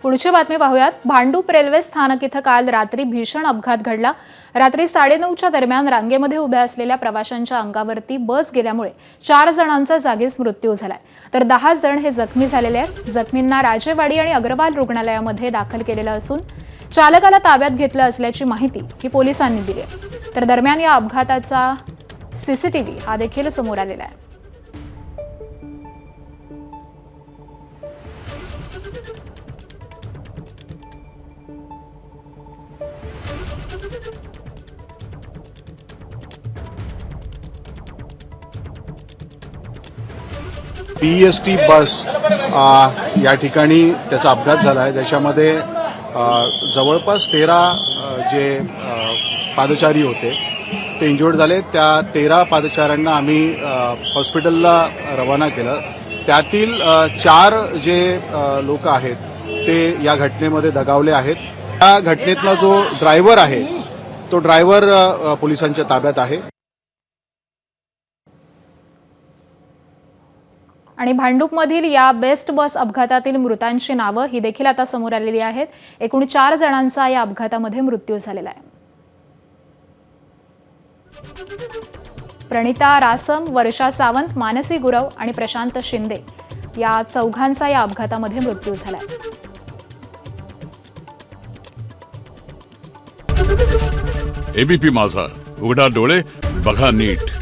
पुढची बातमी पाहूयात। भांडूप रेल्वे स्थानक इथं काल रात्री भीषण अपघात घडला। रात्री 9:30च्या दरम्यान रांगेमध्ये उभ्या असलेल्या प्रवाशांच्या अंगावरती बस गेल्यामुळे 4 जणांचा जागीच मृत्यू झालाय, तर 10 जण हे जखमी झालेले आहेत। जखमींना राजेवाडी आणि अग्रवाल रुग्णालयामध्ये दाखल केलेलं असून चालकाला ताब्यात घेतलं असल्याची माहिती ही पोलिसांनी दिली आहे। तर दरम्यान या अपघाताचा सीसीटीव्ही हा देखील समोर आलेला आहे। PST बस या ठिकाणी त्याचा अपघात झाला आहे, ज्याच्यामध्ये जवळपास 13 जे पादचारी होते ते इंज्युअर्ड झाले। त्या 13 पादचाऱ्यांना आम्ही हॉस्पिटलला रवाना केलं। त्यातील 4 जे लोक आहेत ते या घटनेमध्ये दगावले आहेत। या घटनेतला जो ड्रायव्हर आहे तो ड्रायव्हर पोलिसांच्या ताब्यात आहे। आणि भांडूपमधील या बेस्ट बस अपघातातील मृतांची नावं ही देखील आता समोर आलेली आहेत। एकूण 4 जणांचा या अपघातामध्ये मृत्यू झालेला आहे। प्रणिता रासम, वर्षा सावंत, मानसी गुरव आणि प्रशांत शिंदे या 4घांचा या अपघातामध्ये मृत्यू झालाय। एबीपी माझा, उघडा डोळे बघा नीट।